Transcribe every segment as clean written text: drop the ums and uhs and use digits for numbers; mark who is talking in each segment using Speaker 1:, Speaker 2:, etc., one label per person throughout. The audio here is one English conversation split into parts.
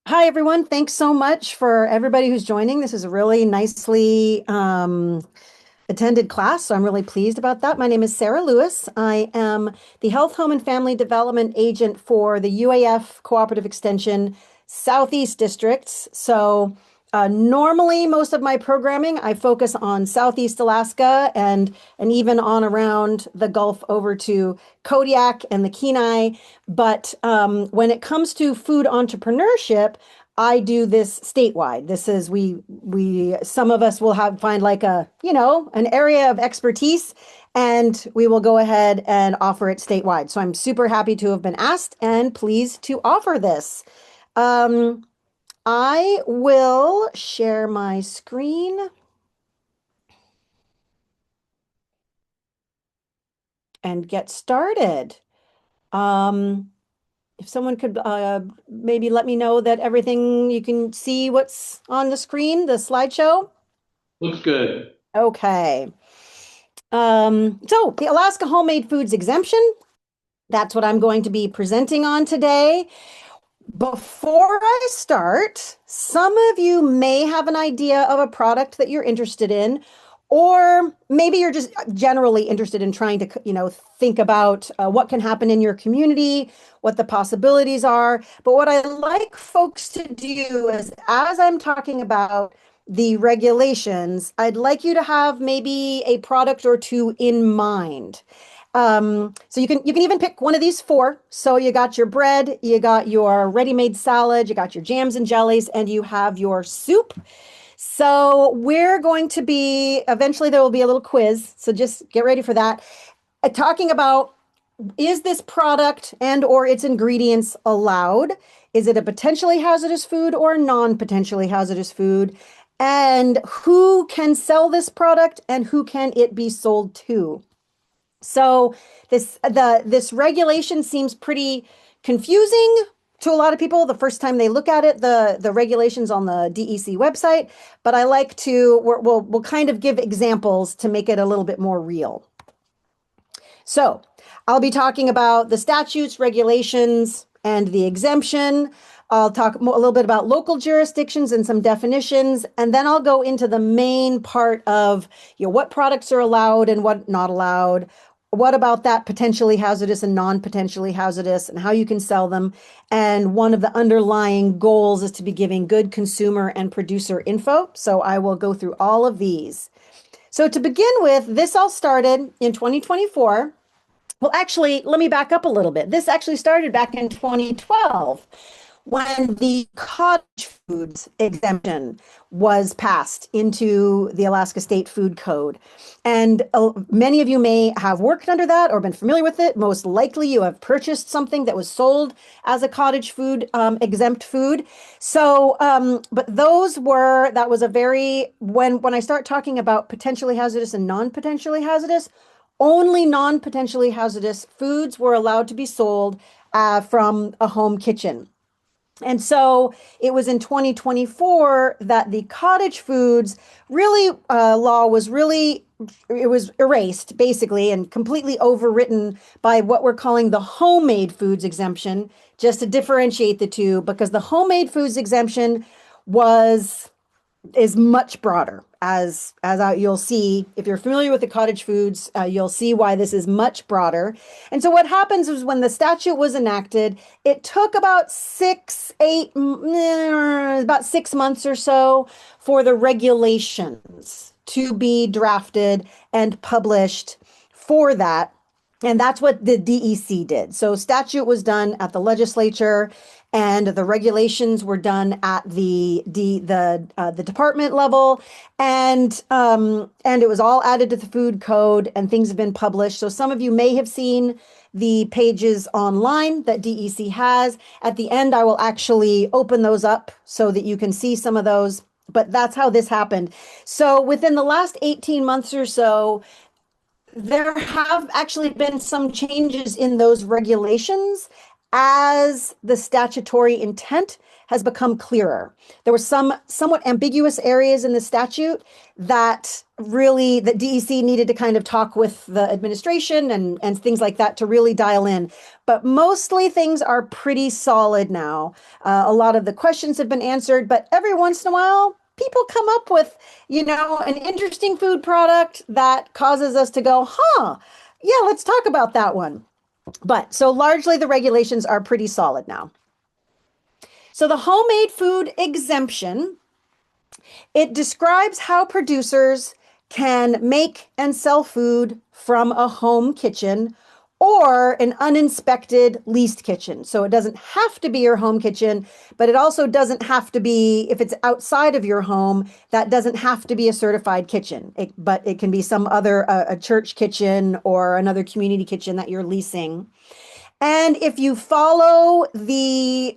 Speaker 1: Hi, everyone. Thanks so much for everybody who's joining. This is a really nicely attended class, so I'm really pleased about that. My name is Sarah Lewis. I am the Health, Home, and Family Development Agent for the UAF Cooperative Extension Southeast Districts. Normally, most of my programming, I focus on Southeast Alaska and even on around the Gulf over to Kodiak and the Kenai. But when it comes to food entrepreneurship, I do this statewide. This is we some of us will find like an area of expertise, and we will go ahead and offer it statewide. So I'm super happy to have been asked and pleased to offer this. Um, I will share my screen and get started. Um, if someone could maybe let me know that everything you can see what's on the screen, the slideshow.
Speaker 2: Looks good.
Speaker 1: Okay. So the Alaska Homemade Foods Exemption, that's what I'm going to be presenting on today. Before I start, some of you may have an idea of a product that you're interested in, or maybe you're just generally interested in trying to, think about what can happen in your community, what the possibilities are. But what I like folks to do is, as I'm talking about the regulations, I'd like you to have maybe a product or two in mind. So you can even pick one of these four. So you got your bread, you got your ready-made salad, you got your jams and jellies, and you have your soup. So we're going to be eventually there will be a little quiz. So just get ready for that. Talking about, is this product and or its ingredients allowed? Is it a potentially hazardous food or non-potentially hazardous food? And who can sell this product and who can it be sold to? So this regulation seems pretty confusing to a lot of people the first time they look at it, the regulations on the DEC website, but I like to we'll kind of give examples to make it a little bit more real. So, I'll be talking about the statutes, regulations, and the exemption. I'll talk a little bit about local jurisdictions and some definitions, and then I'll go into the main part of, what products are allowed and what not allowed. What about that potentially hazardous and non-potentially hazardous and how you can sell them? And one of the underlying goals is to be giving good consumer and producer info. So I will go through all of these. So to begin with, this all started in 2024. Well, actually, let me back up a little bit. This actually started back in 2012 when the cottage foods exemption was passed into the Alaska State Food Code. And many of you may have worked under that or been familiar with it. Most likely you have purchased something that was sold as a cottage food exempt food. But that was a very, when I start talking about potentially hazardous and non-potentially hazardous, only non-potentially hazardous foods were allowed to be sold from a home kitchen. And so it was in 2024 that the cottage foods law was it was erased basically and completely overwritten by what we're calling the homemade foods exemption, just to differentiate the two, because the homemade foods exemption was is much broader. You'll see, if you're familiar with the cottage foods, you'll see why this is much broader. And so what happens is when the statute was enacted, it took about 6 months or so for the regulations to be drafted and published for that. And that's what the DEC did. So statute was done at the legislature, and the regulations were done at the department level, and it was all added to the food code, and things have been published. So some of you may have seen the pages online that DEC has. At the end, I will actually open those up so that you can see some of those. But that's how this happened. So within the last 18 months or so, there have actually been some changes in those regulations as the statutory intent has become clearer. There were some somewhat ambiguous areas in the statute that really that DEC needed to kind of talk with the administration and things like that to really dial in. But mostly things are pretty solid now. A lot of the questions have been answered, but every once in a while, people come up with, an interesting food product that causes us to go, huh, yeah, let's talk about that one. But so largely the regulations are pretty solid now. So the homemade food exemption, it describes how producers can make and sell food from a home kitchen or an uninspected leased kitchen. So it doesn't have to be your home kitchen, but it also doesn't have to be, if it's outside of your home, that doesn't have to be a certified kitchen. But it can be some other, a church kitchen or another community kitchen that you're leasing. And if you follow the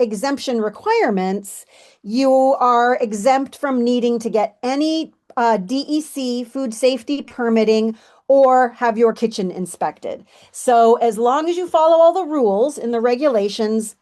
Speaker 1: exemption requirements, you are exempt from needing to get any DEC food safety permitting or have your kitchen inspected. So as long as you follow all the rules in the regulations,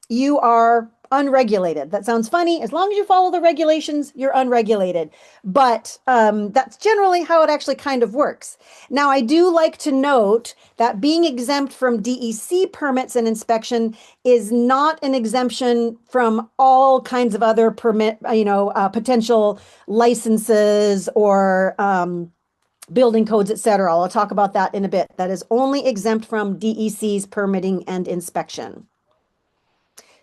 Speaker 1: you are unregulated. That sounds funny. As long as you follow the regulations, you're unregulated. But that's generally how it actually kind of works. Now, I do like to note that being exempt from DEC permits and inspection is not an exemption from all kinds of other potential licenses or building codes, et cetera. I'll talk about that in a bit. That is only exempt from DEC's permitting and inspection.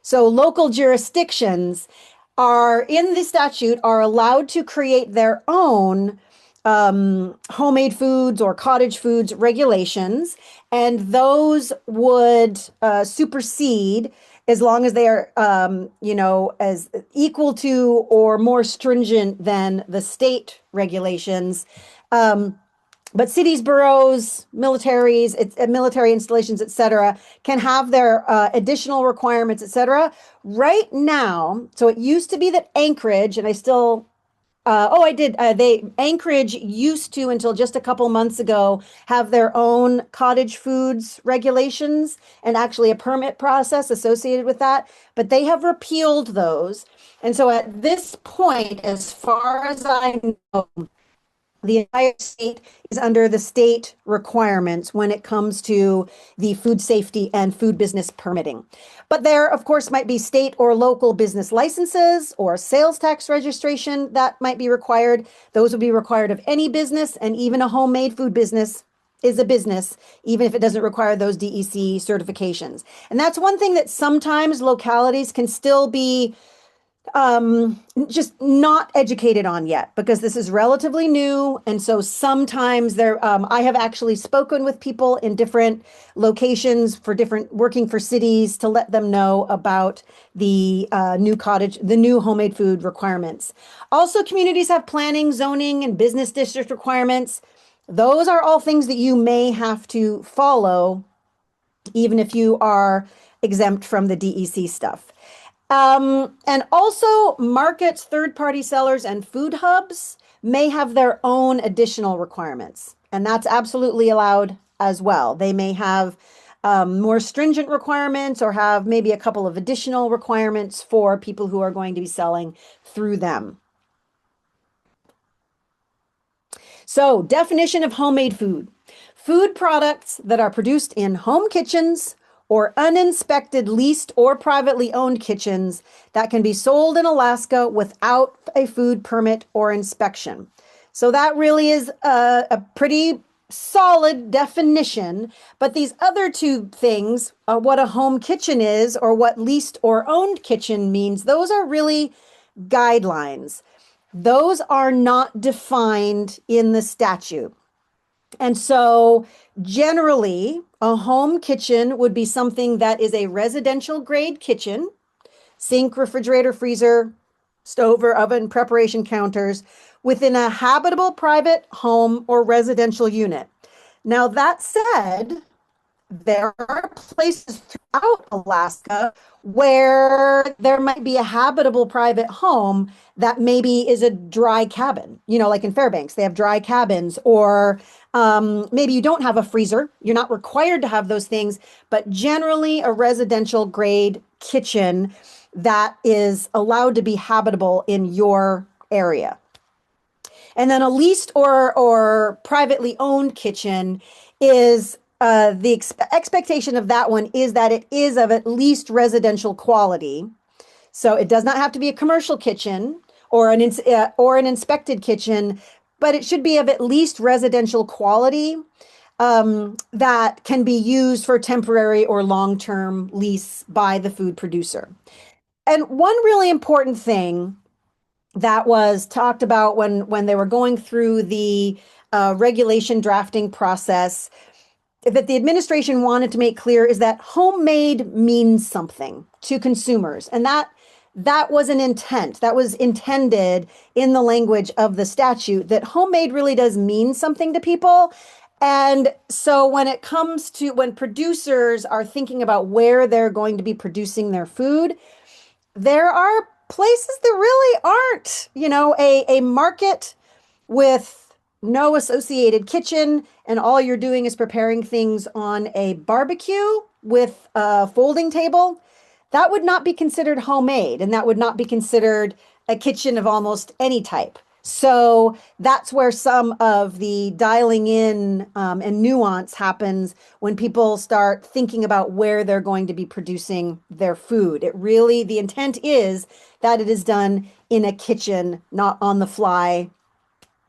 Speaker 1: So local jurisdictions are in the statute are allowed to create their own homemade foods or cottage foods regulations, and those would supersede as long as they are, as equal to or more stringent than the state regulations. But cities, boroughs, military installations, et cetera, can have their additional requirements, et cetera. Right now, so it used to be that Anchorage, and I still, Anchorage used to, until just a couple months ago, have their own cottage foods regulations and actually a permit process associated with that, but they have repealed those. And so at this point, as far as I know, the entire state is under the state requirements when it comes to the food safety and food business permitting. But there, of course, might be state or local business licenses or sales tax registration that might be required. Those would be required of any business, and even a homemade food business is a business, even if it doesn't require those DEC certifications. And that's one thing that sometimes localities can still be just not educated on yet, because this is relatively new. And so sometimes I have actually spoken with people in different locations working for cities to let them know about the new homemade food requirements. Also, communities have planning, zoning, and business district requirements. Those are all things that you may have to follow, even if you are exempt from the DEC stuff. And also markets, third-party sellers, and food hubs may have their own additional requirements, and that's absolutely allowed as well. They may have more stringent requirements or have maybe a couple of additional requirements for people who are going to be selling through them. So, definition of homemade food. Food products that are produced in home kitchens or uninspected, leased, or privately owned kitchens that can be sold in Alaska without a food permit or inspection. So that really is a pretty solid definition. But these other two things, what a home kitchen is or what leased or owned kitchen means, those are really guidelines. Those are not defined in the statute. And so generally, a home kitchen would be something that is a residential grade kitchen, sink, refrigerator, freezer, stove or oven, preparation counters within a habitable private home or residential unit. Now, that said, there are places throughout Alaska where there might be a habitable private home that maybe is a dry cabin, like in Fairbanks, they have dry cabins, or maybe you don't have a freezer. You're not required to have those things, but generally a residential grade kitchen that is allowed to be habitable in your area. And then a leased or privately owned kitchen is the expectation of that one is that it is of at least residential quality. So it does not have to be a commercial kitchen or an inspected kitchen, but it should be of at least residential quality that can be used for temporary or long-term lease by the food producer. And one really important thing that was talked about when they were going through the regulation drafting process that the administration wanted to make clear is that homemade means something to consumers, and that was an intent. That was intended in the language of the statute that homemade really does mean something to people. And so when it comes to when producers are thinking about where they're going to be producing their food, there are places that really aren't, a market with no associated kitchen and all you're doing is preparing things on a barbecue with a folding table. That would not be considered homemade and that would not be considered a kitchen of almost any type. So that's where some of the dialing in and nuance happens when people start thinking about where they're going to be producing their food. It really, the intent is that it is done in a kitchen, not on the fly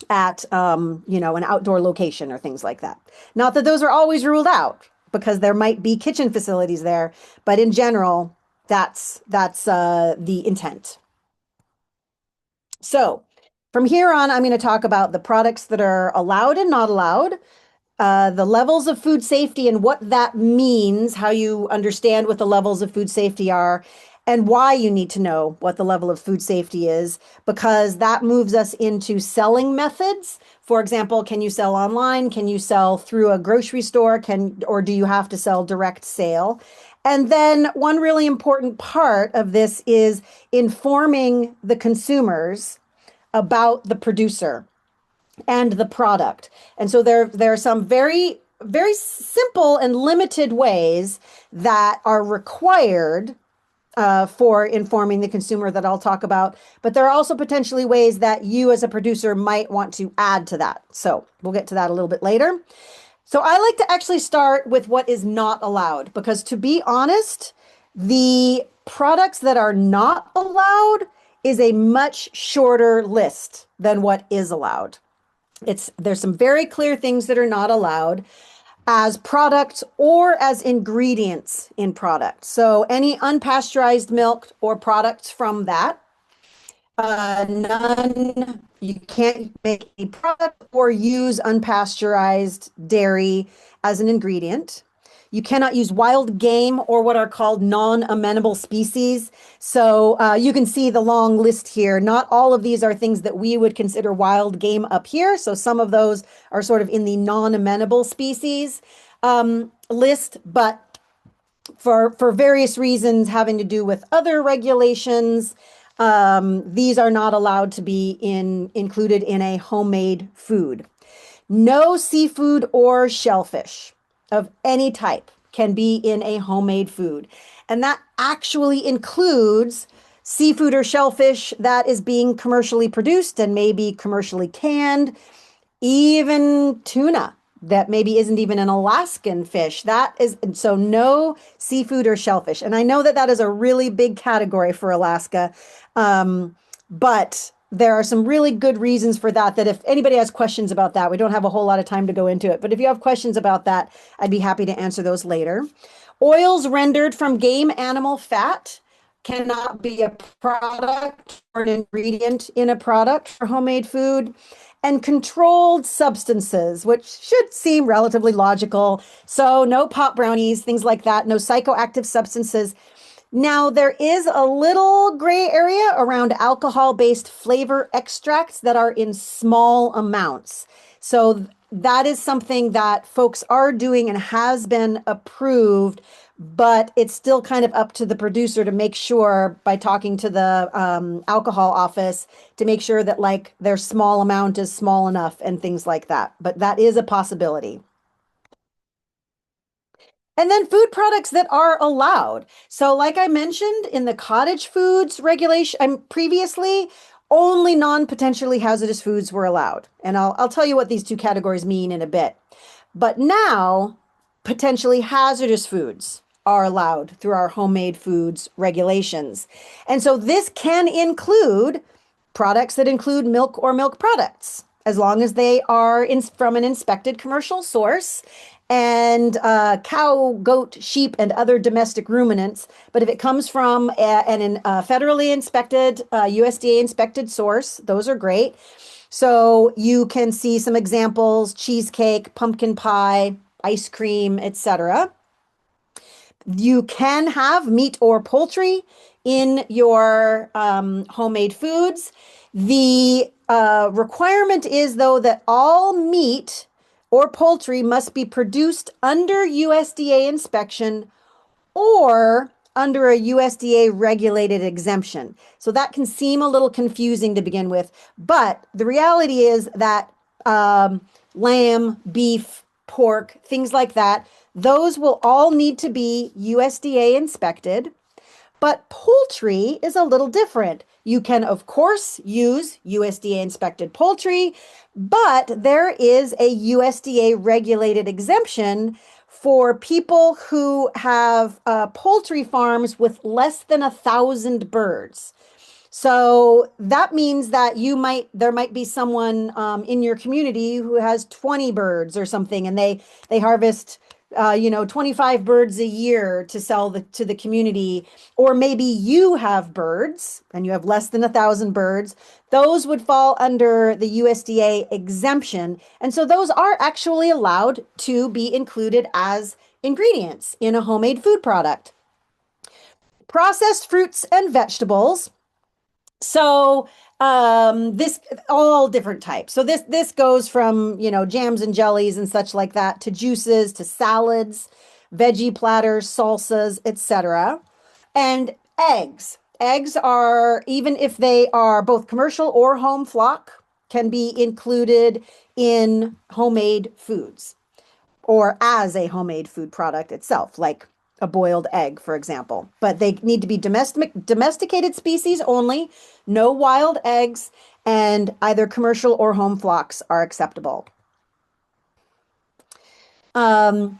Speaker 1: at, an outdoor location or things like that. Not that those are always ruled out because there might be kitchen facilities there, but in general, that's the intent. So from here on, I'm going to talk about the products that are allowed and not allowed, the levels of food safety and what that means, how you understand what the levels of food safety are, and why you need to know what the level of food safety is, because that moves us into selling methods. For example, can you sell online? Can you sell through a grocery store? Or do you have to sell direct sale? And then one really important part of this is informing the consumers about the producer and the product. And so there are some very, very simple and limited ways that are required for informing the consumer that I'll talk about. But there are also potentially ways that you as a producer might want to add to that. So we'll get to that a little bit later. So I like to actually start with what is not allowed, because to be honest, the products that are not allowed is a much shorter list than what is allowed. There's some very clear things that are not allowed as products or as ingredients in products. So any unpasteurized milk or products from that, none, you can't make a product or use unpasteurized dairy as an ingredient. You cannot use wild game or what are called non-amenable species. So you can see the long list here. Not all of these are things that we would consider wild game up here. So some of those are sort of in the non-amenable species list, but for various reasons having to do with other regulations, these are not allowed to be included in a homemade food. No seafood or shellfish of any type can be in a homemade food. And that actually includes seafood or shellfish that is being commercially produced and maybe commercially canned, even tuna that maybe isn't even an Alaskan fish. That is, so no seafood or shellfish. And I know that that is a really big category for Alaska, but there are some really good reasons for that, that if anybody has questions about that, we don't have a whole lot of time to go into it, but if you have questions about that, I'd be happy to answer those later. Oils rendered from game animal fat cannot be a product or an ingredient in a product for homemade food. And controlled substances, which should seem relatively logical. So no pot brownies, things like that, no psychoactive substances. Now, there is a little gray area around alcohol-based flavor extracts that are in small amounts. So that is something that folks are doing and has been approved, but it's still kind of up to the producer to make sure by talking to the alcohol office to make sure that like their small amount is small enough and things like that. But that is a possibility. And then food products that are allowed. So, like I mentioned in the cottage foods regulation, previously, only non-potentially hazardous foods were allowed. And I'll tell you what these two categories mean in a bit. But now, potentially hazardous foods are allowed through our homemade foods regulations. And so this can include products that include milk or milk products, as long as they are from an inspected commercial source, and cow, goat, sheep, and other domestic ruminants. But if it comes from a federally inspected, USDA inspected source, those are great. So you can see some examples: cheesecake, pumpkin pie, ice cream, etc. You can have meat or poultry in your homemade foods. The requirement is, though, that all meat or poultry must be produced under USDA inspection or under a USDA regulated exemption. So that can seem a little confusing to begin with, but the reality is that lamb, beef, pork, things like that, those will all need to be USDA inspected. But poultry is a little different. You can, of course, use USDA inspected poultry, but there is a USDA regulated exemption for people who have poultry farms with less than 1,000 birds. So that means that there might be someone in your community who has 20 birds or something, and they harvest 25 birds a year to sell to the community. Or maybe you have birds and you have less than 1,000 birds. Those would fall under the USDA exemption. And so those are actually allowed to be included as ingredients in a homemade food product. Processed fruits and vegetables. So this all different types. So this goes from, jams and jellies and such like that, to juices, to salads, veggie platters, salsas, etc. And eggs. Eggs are, even if they are both commercial or home flock, can be included in homemade foods or as a homemade food product itself, like a boiled egg, for example. But they need to be domesticated species only, no wild eggs, and either commercial or home flocks are acceptable. And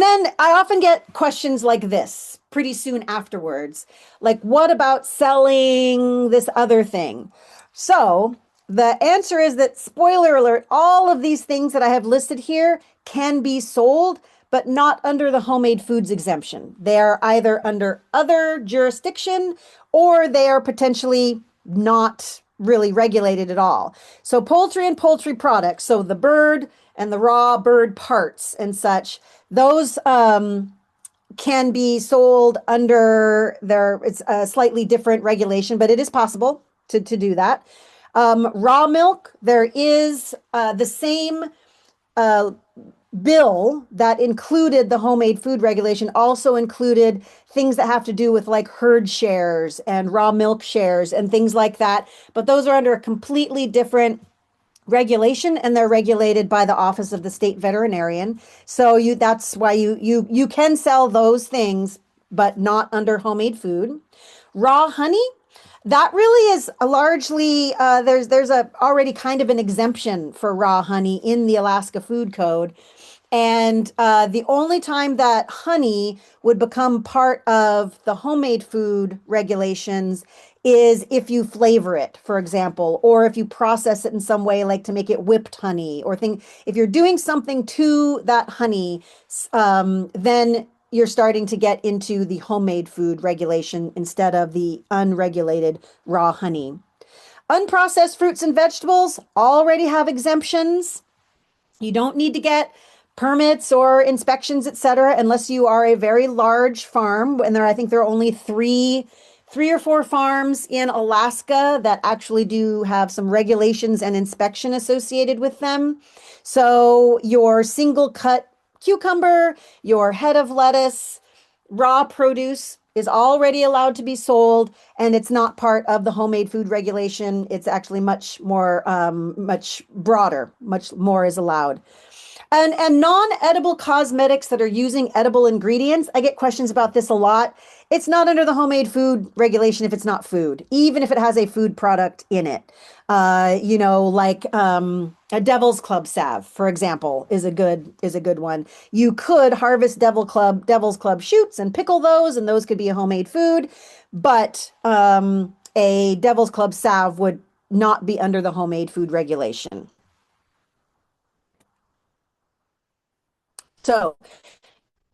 Speaker 1: then I often get questions like this pretty soon afterwards, like, what about selling this other thing? So the answer is that, spoiler alert, all of these things that I have listed here can be sold, but not under the homemade foods exemption. They are either under other jurisdiction or they are potentially not really regulated at all. So poultry and poultry products, so the bird and the raw bird parts and such, those can be sold under it's a slightly different regulation, but it is possible to do that. Raw milk, there is the same bill that included the homemade food regulation also included things that have to do with like herd shares and raw milk shares and things like that. But those are under a completely different regulation, and they're regulated by the Office of the State Veterinarian. So that's why you can sell those things, but not under homemade food. Raw honey, that really is largely there's already kind of an exemption for raw honey in the Alaska Food Code. And the only time that honey would become part of the homemade food regulations is if you flavor it, for example, or if you process it in some way, like to make it whipped honey or thing. If you're doing something to that honey, then you're starting to get into the homemade food regulation instead of the unregulated raw honey. Unprocessed fruits and vegetables already have exemptions. You don't need to get permits or inspections, etc., unless you are a very large farm. And I think there are only three or four farms in Alaska that actually do have some regulations and inspection associated with them. So your single cut cucumber, your head of lettuce, raw produce is already allowed to be sold, and it's not part of the homemade food regulation. It's actually much more, much broader, much more is allowed. And non-edible cosmetics that are using edible ingredients, I get questions about this a lot. It's not under the homemade food regulation if it's not food, even if it has a food product in it. Like a Devil's Club salve, for example, is a good one. You could harvest Devil's Club shoots and pickle those, and those could be a homemade food. But a Devil's Club salve would not be under the homemade food regulation. So,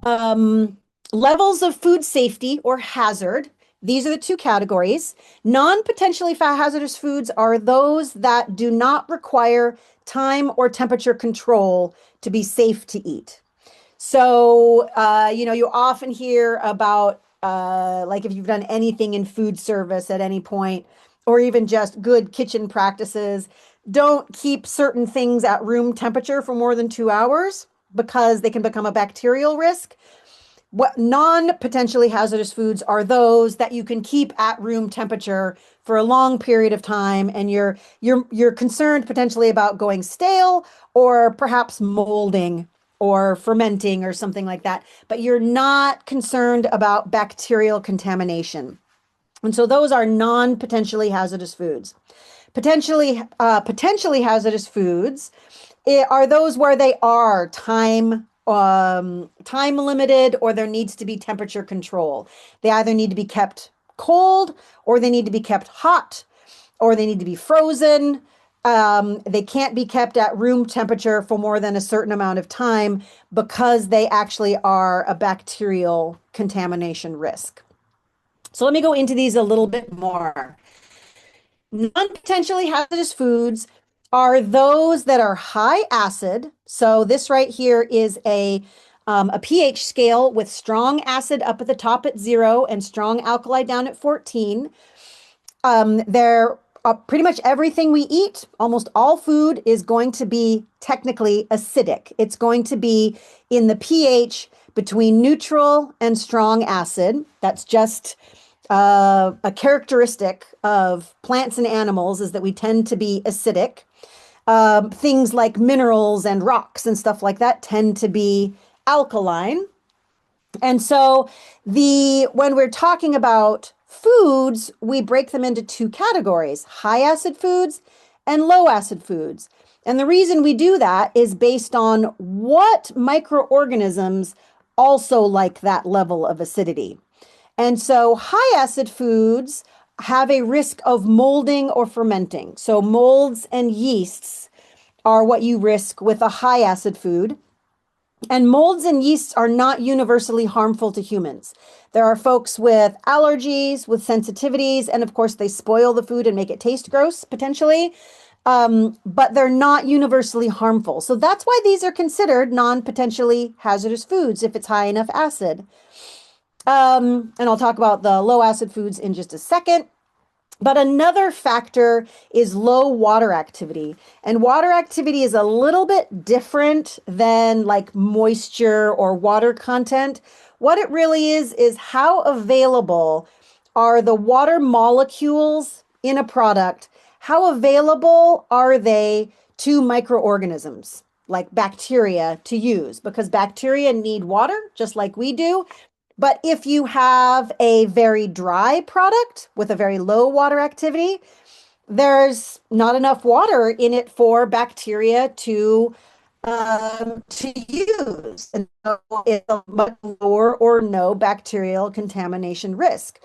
Speaker 1: um, levels of food safety or hazard. These are the two categories. Non-potentially hazardous foods are those that do not require time or temperature control to be safe to eat. So, you often hear about, like if you've done anything in food service at any point, or even just good kitchen practices, don't keep certain things at room temperature for more than 2 hours because they can become a bacterial risk. What non-potentially hazardous foods are those that you can keep at room temperature for a long period of time, and you're concerned potentially about going stale or perhaps molding or fermenting or something like that, but you're not concerned about bacterial contamination. And so those are non-potentially hazardous foods. Potentially hazardous foods are those where they are time limited, or there needs to be temperature control. They either need to be kept cold, or they need to be kept hot, or they need to be frozen. They can't be kept at room temperature for more than a certain amount of time because they actually are a bacterial contamination risk. So let me go into these a little bit more. Non-potentially hazardous foods are those that are high acid. So this right here is a pH scale with strong acid up at the top at 0 and strong alkali down at 14. They're pretty much everything we eat, almost all food is going to be technically acidic. It's going to be in the pH between neutral and strong acid. That's just a characteristic of plants and animals, is that we tend to be acidic. Things like minerals and rocks and stuff like that tend to be alkaline. And so when we're talking about foods, we break them into two categories: high acid foods and low acid foods. And the reason we do that is based on what microorganisms also like that level of acidity. And so high acid foods have a risk of molding or fermenting. So molds and yeasts are what you risk with a high acid food. And molds and yeasts are not universally harmful to humans. There are folks with allergies, with sensitivities, and of course they spoil the food and make it taste gross potentially. But they're not universally harmful. So that's why these are considered non-potentially hazardous foods if it's high enough acid. And I'll talk about the low acid foods in just a second. But another factor is low water activity. And water activity is a little bit different than like moisture or water content. What it really is how available are the water molecules in a product? How available are they to microorganisms like bacteria to use? Because bacteria need water just like we do. But if you have a very dry product with a very low water activity, there's not enough water in it for bacteria to use. And so it's a much lower or no bacterial contamination risk.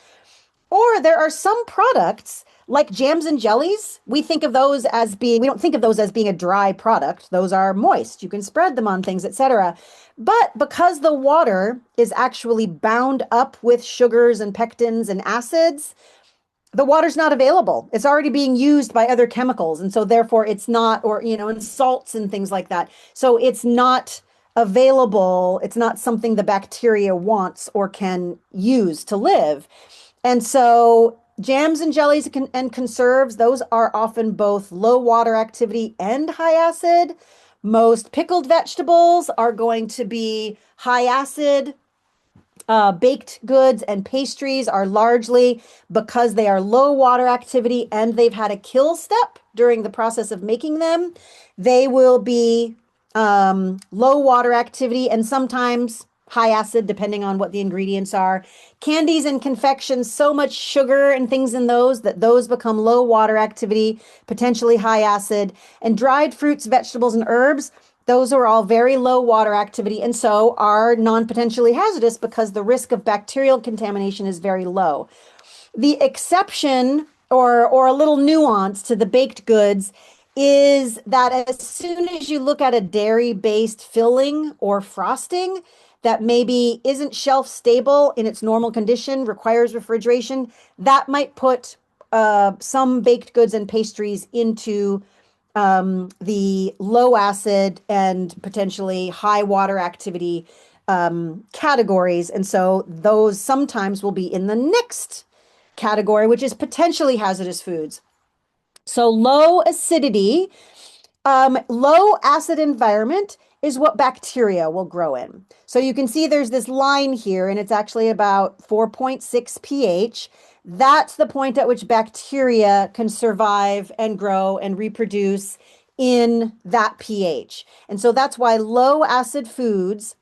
Speaker 1: Or there are some products like jams and jellies. We don't think of those as being a dry product. Those are moist. You can spread them on things, etc. But because the water is actually bound up with sugars and pectins and acids, the water's not available. It's already being used by other chemicals. And so therefore it's not, or, and salts and things like that. So it's not available. It's not something the bacteria wants or can use to live. And so jams and jellies and conserves, those are often both low water activity and high acid. Most pickled vegetables are going to be high acid. Baked goods and pastries are largely, because they are low water activity and they've had a kill step during the process of making them, they will be low water activity, and sometimes high acid, depending on what the ingredients are. Candies and confections, so much sugar and things in those that those become low water activity, potentially high acid. And dried fruits, vegetables, and herbs, those are all very low water activity and so are non-potentially hazardous because the risk of bacterial contamination is very low. The exception or a little nuance to the baked goods is that as soon as you look at a dairy-based filling or frosting that maybe isn't shelf stable in its normal condition, requires refrigeration, that might put some baked goods and pastries into the low acid and potentially high water activity categories. And so those sometimes will be in the next category, which is potentially hazardous foods. So low acidity, low acid environment is what bacteria will grow in. So you can see there's this line here, and it's actually about 4.6 pH. That's the point at which bacteria can survive and grow and reproduce in that pH. And so that's why low acid foods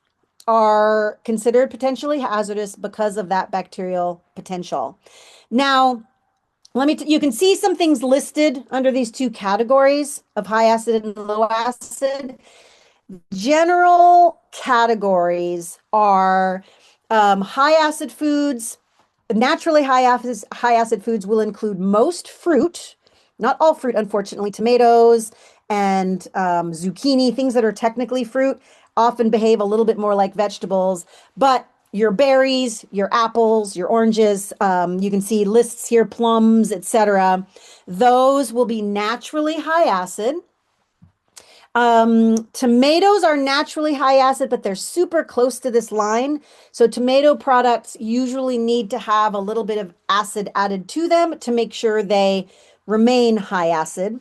Speaker 1: are considered potentially hazardous because of that bacterial potential. Now, you can see some things listed under these two categories of high acid and low acid. General categories are high acid foods. Naturally high acid foods will include most fruit, not all fruit, unfortunately. Tomatoes and zucchini, things that are technically fruit, often behave a little bit more like vegetables, but your berries, your apples, your oranges, you can see lists here, plums, etc. Those will be naturally high acid. Tomatoes are naturally high acid, but they're super close to this line. So tomato products usually need to have a little bit of acid added to them to make sure they remain high acid.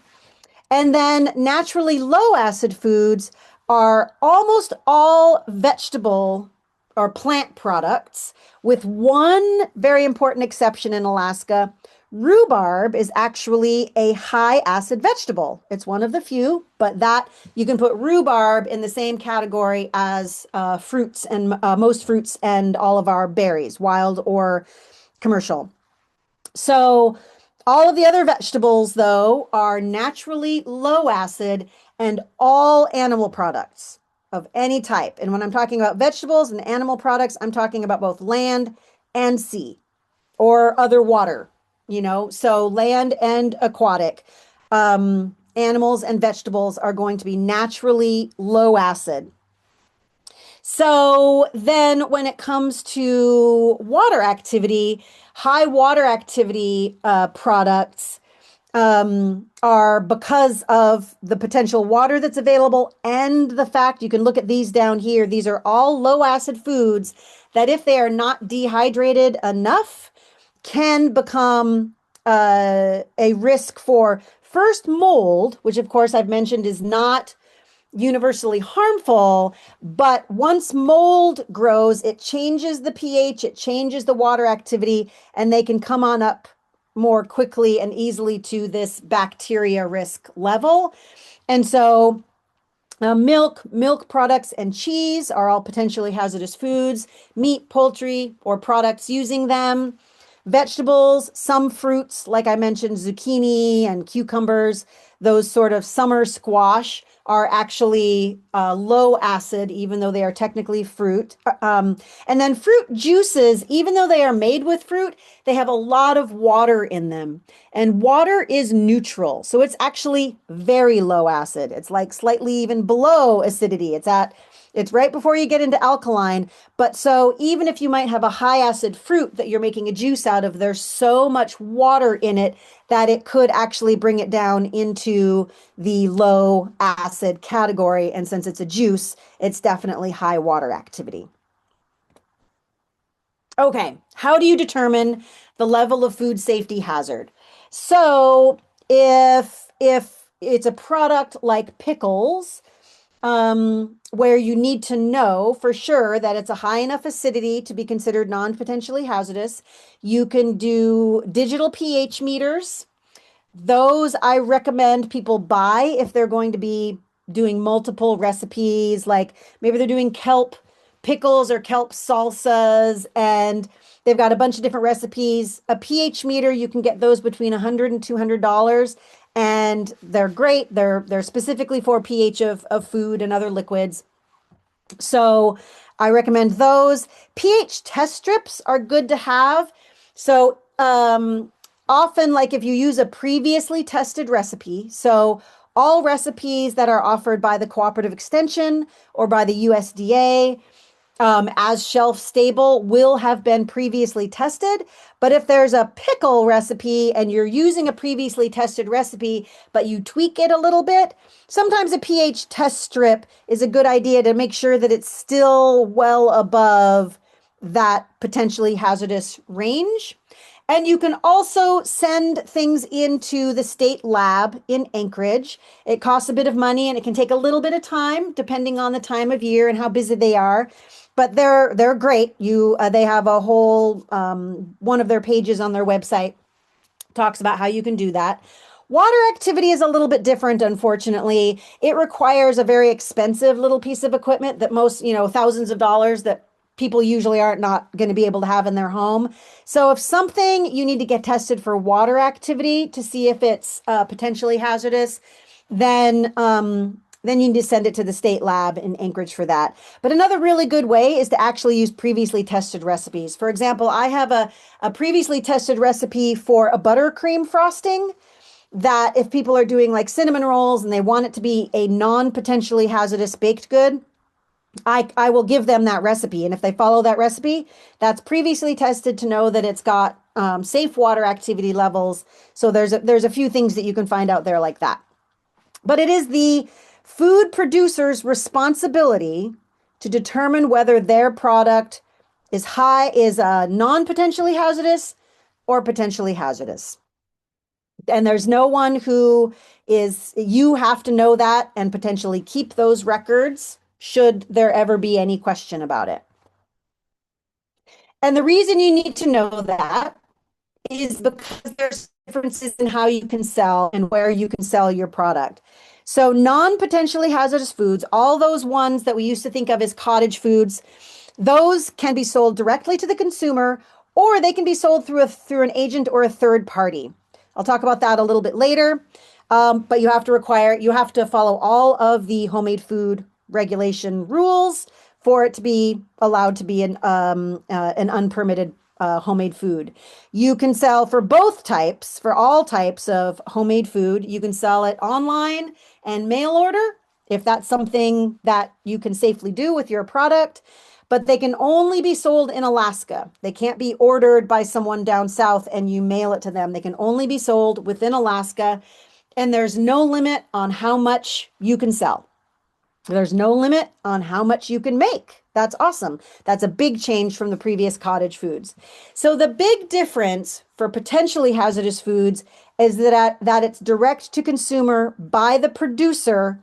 Speaker 1: And then naturally low acid foods are almost all vegetable or plant products, with one very important exception in Alaska. Rhubarb is actually a high acid vegetable. It's one of the few, but that you can put rhubarb in the same category as fruits and most fruits and all of our berries, wild or commercial. So all of the other vegetables, though, are naturally low acid, and all animal products of any type. And when I'm talking about vegetables and animal products, I'm talking about both land and sea or other water, so land and aquatic. Animals and vegetables are going to be naturally low acid. So then when it comes to water activity, high water activity products are, because of the potential water that's available and the fact you can look at these down here, these are all low acid foods that if they are not dehydrated enough can become a risk for first mold, which of course I've mentioned is not universally harmful, but once mold grows, it changes the pH, it changes the water activity, and they can come on up more quickly and easily to this bacteria risk level. And so milk products, and cheese are all potentially hazardous foods. Meat, poultry, or products using them. Vegetables, some fruits, like I mentioned, zucchini and cucumbers, those sort of summer squash are actually low acid, even though they are technically fruit. And then fruit juices, even though they are made with fruit, they have a lot of water in them. And water is neutral. So it's actually very low acid. It's like slightly even below acidity. It's right before you get into alkaline. But so even if you might have a high acid fruit that you're making a juice out of, there's so much water in it that it could actually bring it down into the low acid category. And since it's a juice, it's definitely high water activity. Okay, how do you determine the level of food safety hazard? So if it's a product like pickles, where you need to know for sure that it's a high enough acidity to be considered non-potentially hazardous, you can do digital pH meters. Those I recommend people buy if they're going to be doing multiple recipes, like maybe they're doing kelp pickles or kelp salsas, and they've got a bunch of different recipes. A pH meter, you can get those between $100 and $200, and they're great. They're specifically for pH of food and other liquids. So I recommend those. pH test strips are good to have. So often, like if you use a previously tested recipe, so all recipes that are offered by the Cooperative Extension or by the USDA as shelf stable will have been previously tested. But if there's a pickle recipe and you're using a previously tested recipe, but you tweak it a little bit, sometimes a pH test strip is a good idea to make sure that it's still well above that potentially hazardous range. And you can also send things into the state lab in Anchorage. It costs a bit of money and it can take a little bit of time depending on the time of year and how busy they are. But they're great. They have a whole one of their pages on their website talks about how you can do that. Water activity is a little bit different, unfortunately. It requires a very expensive little piece of equipment that most, thousands of dollars that people usually aren't not going to be able to have in their home. So if something you need to get tested for water activity to see if it's potentially hazardous, then you need to send it to the state lab in Anchorage for that. But another really good way is to actually use previously tested recipes. For example, I have a previously tested recipe for a buttercream frosting that if people are doing like cinnamon rolls and they want it to be a non-potentially hazardous baked good, I will give them that recipe. And if they follow that recipe, that's previously tested to know that it's got safe water activity levels. So there's a few things that you can find out there like that. But it is the food producer's responsibility to determine whether their product is non-potentially hazardous or potentially hazardous. And there's no one you have to know that and potentially keep those records should there ever be any question about it. And the reason you need to know that is because there's differences in how you can sell and where you can sell your product. So non-potentially hazardous foods, all those ones that we used to think of as cottage foods, those can be sold directly to the consumer, or they can be sold through an agent or a third party. I'll talk about that a little bit later. But you have to follow all of the homemade food regulation rules for it to be allowed to be an unpermitted homemade food. You can sell for all types of homemade food. You can sell it online and mail order if that's something that you can safely do with your product. But they can only be sold in Alaska. They can't be ordered by someone down south and you mail it to them. They can only be sold within Alaska. And there's no limit on how much you can sell. There's no limit on how much you can make. That's awesome. That's a big change from the previous cottage foods. So the big difference for potentially hazardous foods is that it's direct to consumer by the producer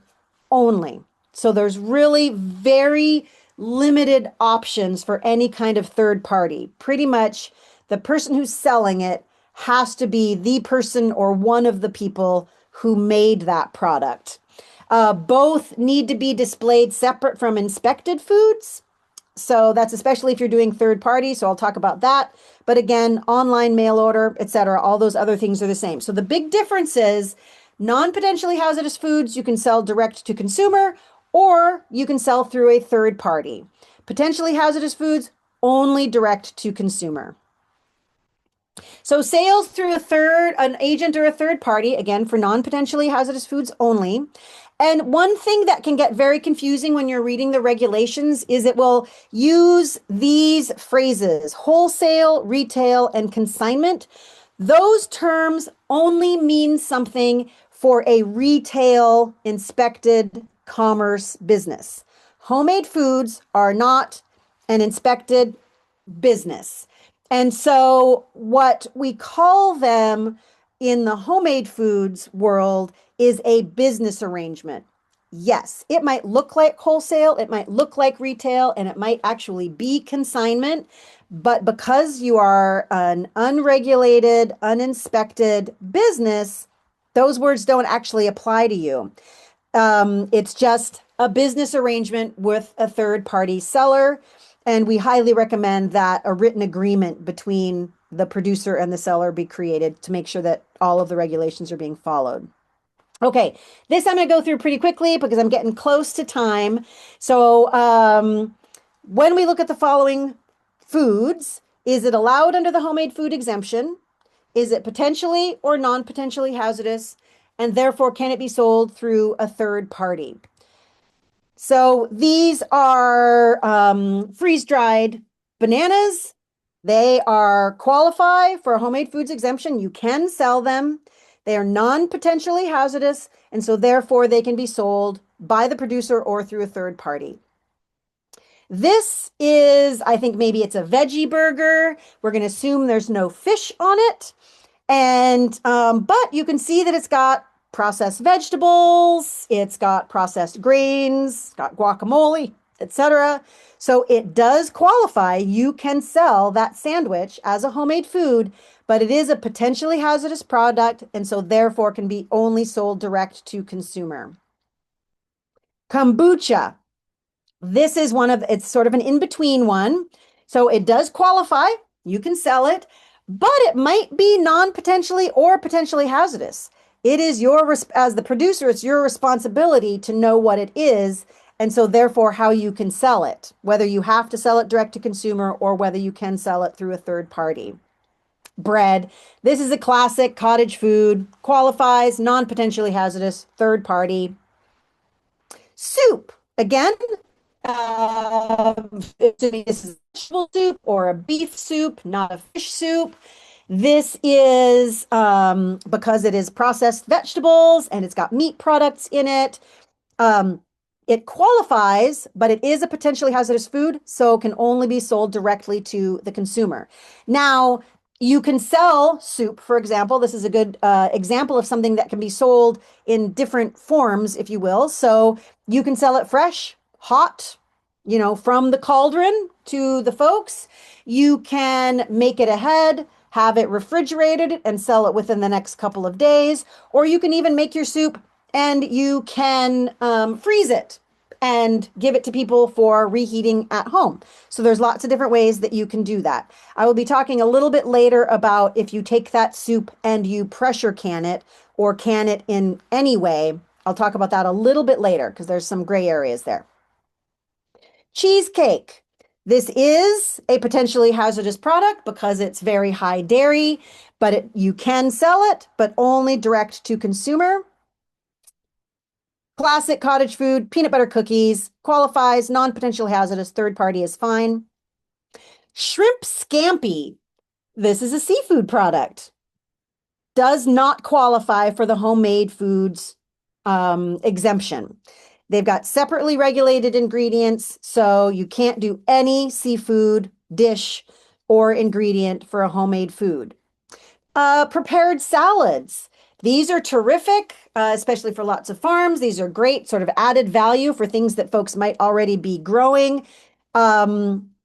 Speaker 1: only. So there's really very limited options for any kind of third party. Pretty much the person who's selling it has to be the person or one of the people who made that product. Both need to be displayed separate from inspected foods. So that's especially if you're doing third party. So I'll talk about that. But again, online mail order, etc. All those other things are the same. So the big difference is non-potentially hazardous foods, you can sell direct to consumer or you can sell through a third party. Potentially hazardous foods, only direct to consumer. So sales through an agent or a third party, again, for non-potentially hazardous foods only. And one thing that can get very confusing when you're reading the regulations is it will use these phrases, wholesale, retail, and consignment. Those terms only mean something for a retail inspected commerce business. Homemade foods are not an inspected business. And so what we call them in the homemade foods world is a business arrangement. Yes, it might look like wholesale, it might look like retail, and it might actually be consignment. But because you are an unregulated, uninspected business, those words don't actually apply to you. It's just a business arrangement with a third party seller. And we highly recommend that a written agreement between the producer and the seller be created to make sure that all of the regulations are being followed. Okay, this I'm going to go through pretty quickly because I'm getting close to time. So, when we look at the following foods, is it allowed under the homemade food exemption? Is it potentially or non-potentially hazardous? And therefore, can it be sold through a third party? So these are freeze-dried bananas. They are qualify for a homemade foods exemption. You can sell them. They are non-potentially hazardous, and so therefore they can be sold by the producer or through a third party. This is, I think maybe it's a veggie burger. We're going to assume there's no fish on it. And, but you can see that it's got processed vegetables, it's got processed grains, got guacamole, etc. So it does qualify. You can sell that sandwich as a homemade food, but it is a potentially hazardous product, and so therefore can be only sold direct to consumer. Kombucha. This is it's sort of an in-between one. So it does qualify. You can sell it, but it might be non-potentially or potentially hazardous. It is as the producer, it's your responsibility to know what it is, and so therefore how you can sell it, whether you have to sell it direct to consumer or whether you can sell it through a third party. Bread. This is a classic cottage food, qualifies, non-potentially hazardous, third party. Soup. Again, assuming this is a vegetable soup or a beef soup, not a fish soup. This is because it is processed vegetables and it's got meat products in it. It qualifies, but it is a potentially hazardous food, so can only be sold directly to the consumer. Now, you can sell soup, for example. This is a good example of something that can be sold in different forms, if you will. So you can sell it fresh, hot, from the cauldron to the folks. You can make it ahead, have it refrigerated, and sell it within the next couple of days. Or you can even make your soup and you can freeze it and give it to people for reheating at home. So there's lots of different ways that you can do that. I will be talking a little bit later about if you take that soup and you pressure can it or can it in any way. I'll talk about that a little bit later because there's some gray areas there. Cheesecake. This is a potentially hazardous product because it's very high dairy, but you can sell it, but only direct to consumer. Classic cottage food, peanut butter cookies, qualifies, non-potentially hazardous, third party is fine. Shrimp scampi. This is a seafood product. Does not qualify for the homemade foods exemption. They've got separately regulated ingredients, so you can't do any seafood dish or ingredient for a homemade food. Prepared salads. These are terrific, especially for lots of farms. These are great sort of added value for things that folks might already be growing.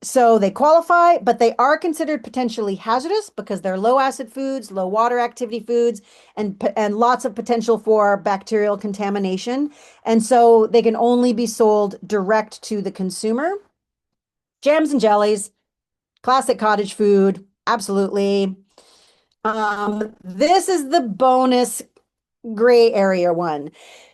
Speaker 1: So they qualify, but they are considered potentially hazardous because they're low acid foods, low water activity foods, and lots of potential for bacterial contamination. And so they can only be sold direct to the consumer. Jams and jellies, classic cottage food, absolutely. This is the bonus gray area one.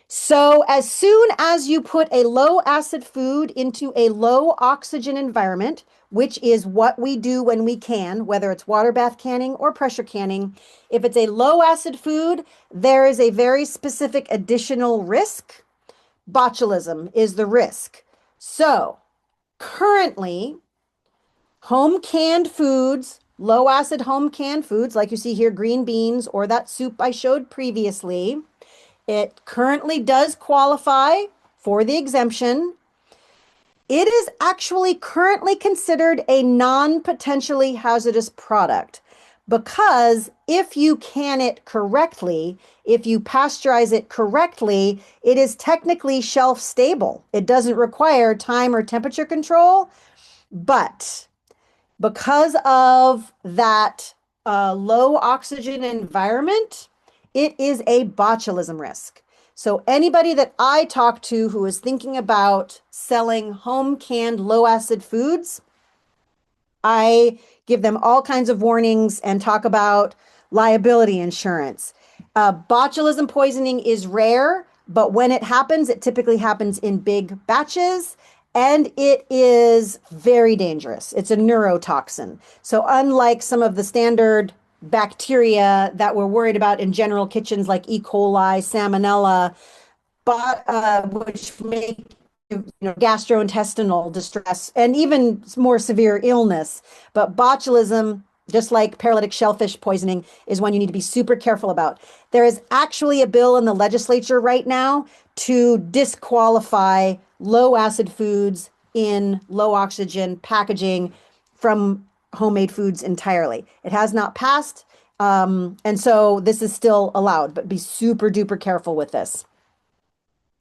Speaker 1: So as soon as you put a low acid food into a low oxygen environment, which is what we do when we can, whether it's water bath canning or pressure canning, if it's a low acid food, there is a very specific additional risk. Botulism is the risk. So currently, home canned foods, low acid home canned foods, like you see here, green beans or that soup I showed previously, it currently does qualify for the exemption. It is actually currently considered a non-potentially hazardous product because if you can it correctly, if you pasteurize it correctly, it is technically shelf stable. It doesn't require time or temperature control, but because of that low oxygen environment, it is a botulism risk. So anybody that I talk to who is thinking about selling home canned low acid foods, I give them all kinds of warnings and talk about liability insurance. Botulism poisoning is rare, but when it happens, it typically happens in big batches and it is very dangerous. It's a neurotoxin. So, unlike some of the standard bacteria that we're worried about in general kitchens like E. coli, salmonella, but which make gastrointestinal distress and even more severe illness. But botulism, just like paralytic shellfish poisoning, is one you need to be super careful about. There is actually a bill in the legislature right now to disqualify low acid foods in low oxygen packaging from homemade foods entirely. It has not passed. And so this is still allowed, but be super duper careful with this.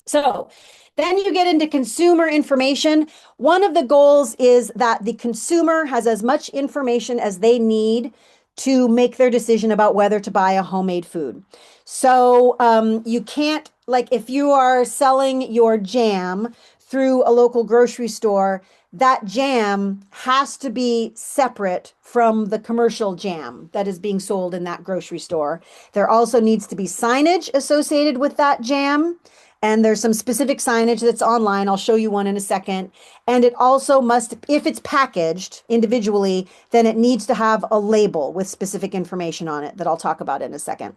Speaker 1: So then you get into consumer information. One of the goals is that the consumer has as much information as they need to make their decision about whether to buy a homemade food. So you can't, like if you are selling your jam through a local grocery store, that jam has to be separate from the commercial jam that is being sold in that grocery store. There also needs to be signage associated with that jam. And there's some specific signage that's online. I'll show you one in a second. And it also must, if it's packaged individually, then it needs to have a label with specific information on it that I'll talk about in a second.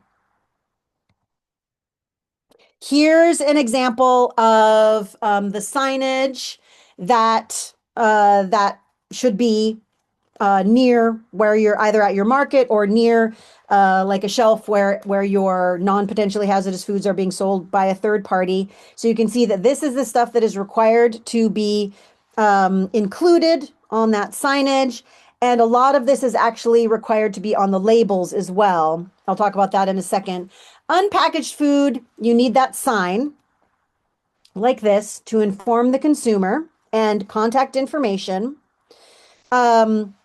Speaker 1: Here's an example of the signage that that should be near where you're either at your market or near like a shelf where your non-potentially hazardous foods are being sold by a third party. So you can see that this is the stuff that is required to be included on that signage. And a lot of this is actually required to be on the labels as well. I'll talk about that in a second. Unpackaged food, you need that sign like this to inform the consumer and contact information. And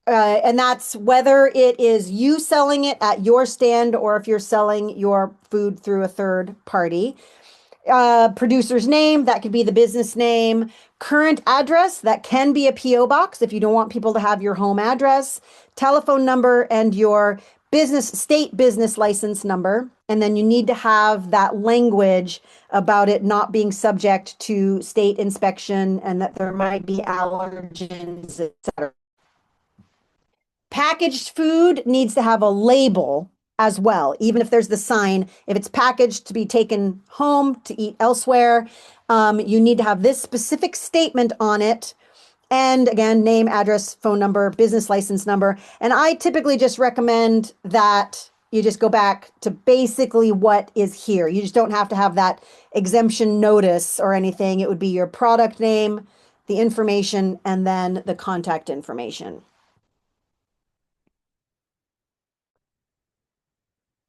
Speaker 1: that's whether it is you selling it at your stand or if you're selling your food through a third party. Producer's name, that could be the business name. Current address, that can be a P.O. box if you don't want people to have your home address. Telephone number and your state business license number. And then you need to have that language about it not being subject to state inspection and that there might be allergens, etc. Packaged food needs to have a label as well, even if there's the sign. If it's packaged to be taken home to eat elsewhere, you need to have this specific statement on it. And again, name, address, phone number, business license number. And I typically just recommend that you just go back to basically what is here. You just don't have to have that exemption notice or anything. It would be your product name, the information, and then the contact information.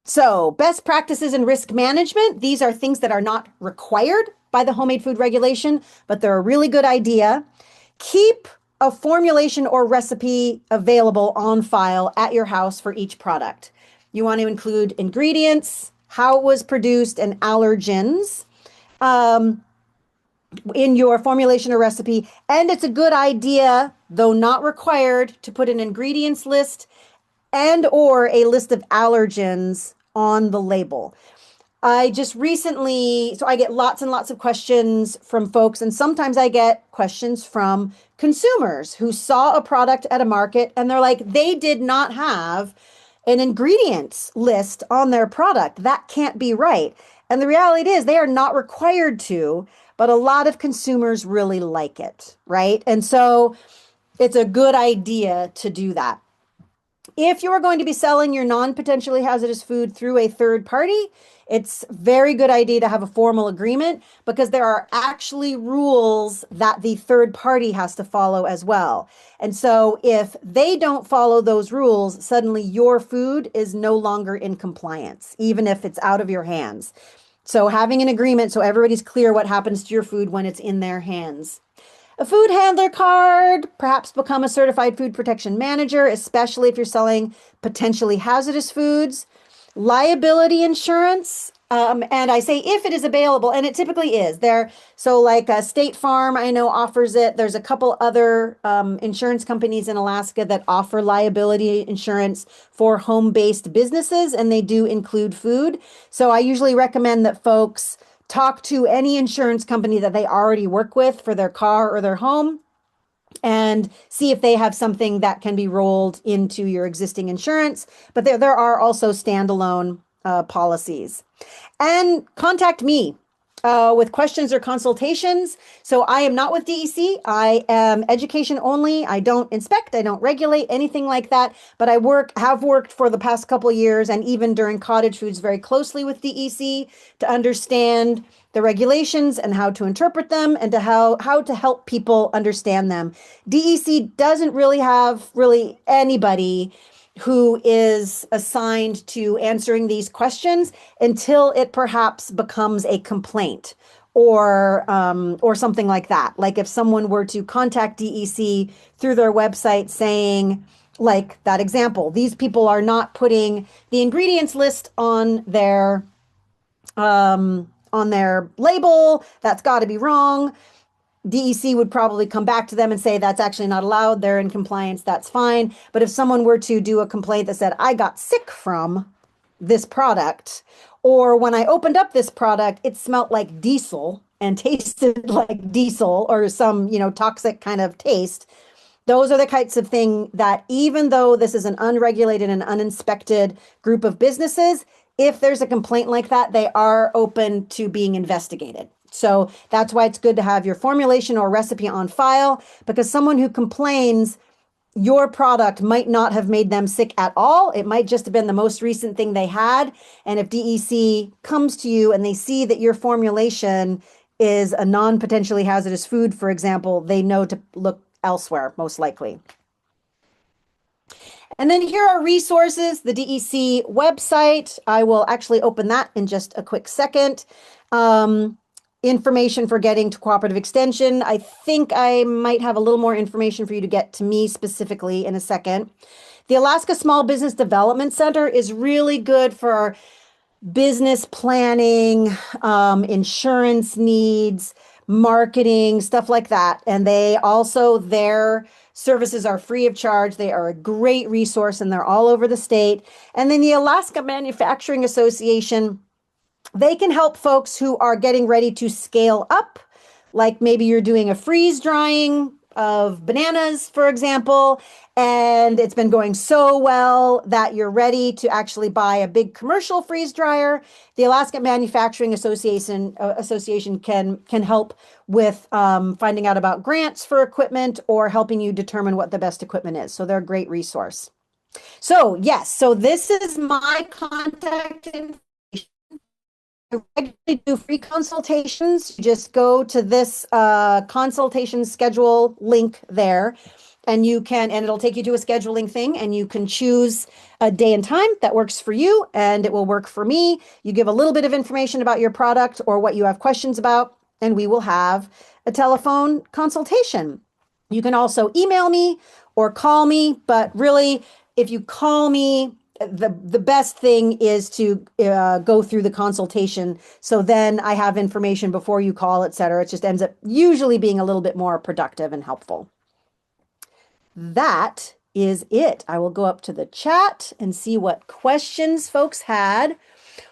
Speaker 1: So, best practices in risk management. These are things that are not required by the homemade food regulation, but they're a really good idea. Keep a formulation or recipe available on file at your house for each product. You want to include ingredients, how it was produced, and allergens in your formulation or recipe. And it's a good idea, though not required, to put an ingredients list and or a list of allergens on the label. I just recently, so I get lots and lots of questions from folks, and sometimes I get questions from consumers who saw a product at a market and they're like, they did not have an ingredients list on their product. That can't be right. And the reality is they are not required to, but a lot of consumers really like it, right? And so it's a good idea to do that. If you are going to be selling your non-potentially hazardous food through a third party, it's a very good idea to have a formal agreement because there are actually rules that the third party has to follow as well. And so if they don't follow those rules, suddenly your food is no longer in compliance, even if it's out of your hands. So having an agreement so everybody's clear what happens to your food when it's in their hands. A food handler card, perhaps become a certified food protection manager, especially if you're selling potentially hazardous foods. Liability insurance, And I say if it is available, and it typically is there. So like State Farm, I know offers it. There's a couple other insurance companies in Alaska that offer liability insurance for home-based businesses, and they do include food. So I usually recommend that folks talk to any insurance company that they already work with for their car or their home and see if they have something that can be rolled into your existing insurance. But there are also standalone policies. And contact me with questions or consultations. So I am not with DEC. I am education only. I don't inspect. I don't regulate anything like that. But I have worked for the past couple of years and even during cottage foods very closely with DEC to understand the regulations and how to interpret them and to how to help people understand them. DEC doesn't really have anybody who is assigned to answering these questions until it perhaps becomes a complaint or something like that. Like if someone were to contact DEC through their website saying, like that example, these people are not putting the ingredients list on their label. That's got to be wrong. DEC would probably come back to them and say that's actually not allowed. They're in compliance. That's fine. But if someone were to do a complaint that said, I got sick from this product, or when I opened up this product, it smelled like diesel and tasted like diesel or some, toxic kind of taste. Those are the kinds of thing that even though this is an unregulated and uninspected group of businesses, if there's a complaint like that, they are open to being investigated. So that's why it's good to have your formulation or recipe on file, because someone who complains, your product might not have made them sick at all. It might just have been the most recent thing they had. And if DEC comes to you and they see that your formulation is a non-potentially hazardous food, for example, they know to look elsewhere, most likely. And then here are resources, the DEC website. I will actually open that in just a quick second. Information for getting to Cooperative Extension. I think I might have a little more information for you to get to me specifically in a second. The Alaska Small Business Development Center is really good for business planning, insurance needs, marketing, stuff like that. And their services are free of charge. They are a great resource and they're all over the state. And then the Alaska Manufacturing Association, they can help folks who are getting ready to scale up, like maybe you're doing a freeze drying of bananas, for example, and it's been going so well that you're ready to actually buy a big commercial freeze dryer. The Alaska Manufacturing Association can help with finding out about grants for equipment or helping you determine what the best equipment is. So they're a great resource. So yes, so this is my contact information. I regularly do free consultations. You just go to this consultation schedule link there, and it'll take you to a scheduling thing, and you can choose a day and time that works for you, and it will work for me. You give a little bit of information about your product or what you have questions about, and we will have a telephone consultation. You can also email me or call me, but really, if you call me, the best thing is to go through the consultation. So then I have information before you call, et cetera. It just ends up usually being a little bit more productive and helpful. That is it. I will go up to the chat and see what questions folks had.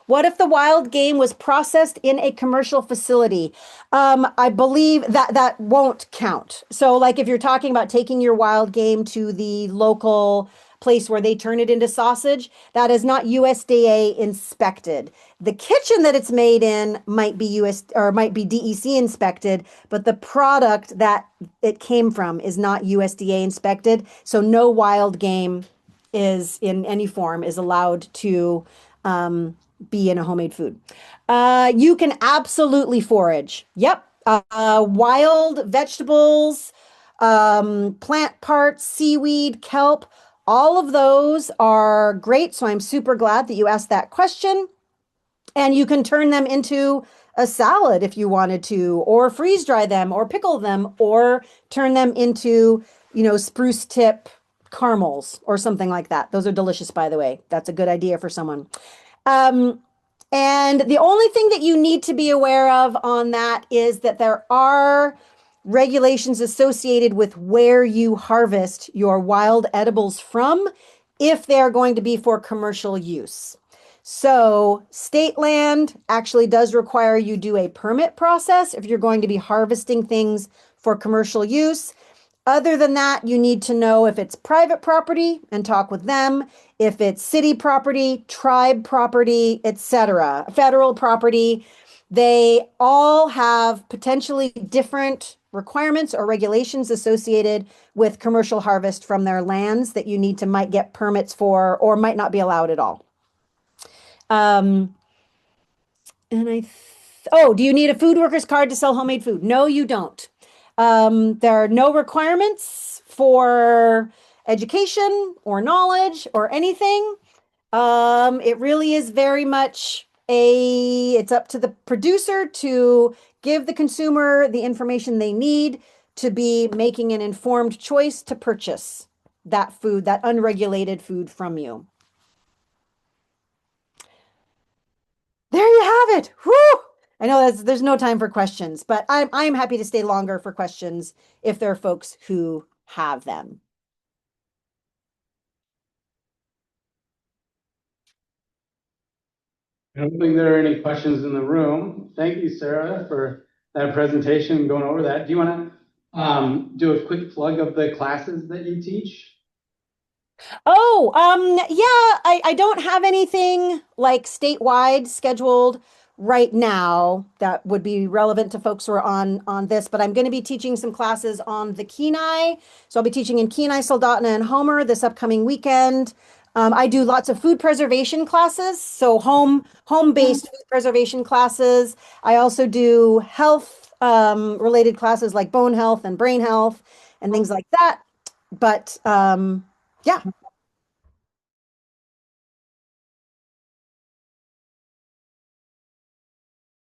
Speaker 1: What if the wild game was processed in a commercial facility? I believe that won't count. So like if you're talking about taking your wild game to the local place where they turn it into sausage, that is not USDA inspected. The kitchen that it's made in might be DEC inspected, but the product that it came from is not USDA inspected. So no wild game is in any form is allowed to be in a homemade food. You can absolutely forage. Yep. Wild vegetables, plant parts, seaweed, kelp, all of those are great. So I'm super glad that you asked that question. And you can turn them into a salad if you wanted to, or freeze dry them, or pickle them, or turn them into, spruce tip caramels or something like that. Those are delicious, by the way. That's a good idea for someone. And the only thing that you need to be aware of on that is that there are regulations associated with where you harvest your wild edibles from if they're going to be for commercial use. So, state land actually does require you do a permit process if you're going to be harvesting things for commercial use. Other than that, you need to know if it's private property and talk with them, if it's city property, tribe property, etc., federal property. They all have potentially different requirements or regulations associated with commercial harvest from their lands that you need to might get permits for or might not be allowed at all. Um, and oh, do you need a food worker's card to sell homemade food? No, you don't. There are no requirements for education or knowledge or anything. It really is very much it's up to the producer to give the consumer the information they need to be making an informed choice to purchase that food, that unregulated food from you. There you have it. Whew! I know there's no time for questions, but I'm happy to stay longer for questions if there are folks who have them.
Speaker 2: I don't think there are any questions in the room. Thank you, Sarah, for that presentation and going over that. Do you want to do a quick plug of the classes that you teach?
Speaker 1: Oh, yeah, I don't have anything like statewide scheduled right now that would be relevant to folks who are on this, but I'm going to be teaching some classes on the Kenai. So I'll be teaching in Kenai, Soldotna, and Homer this upcoming weekend. I do lots of food preservation classes, so home-based food preservation classes. I also do health related classes like bone health and brain health and things like that. But yeah.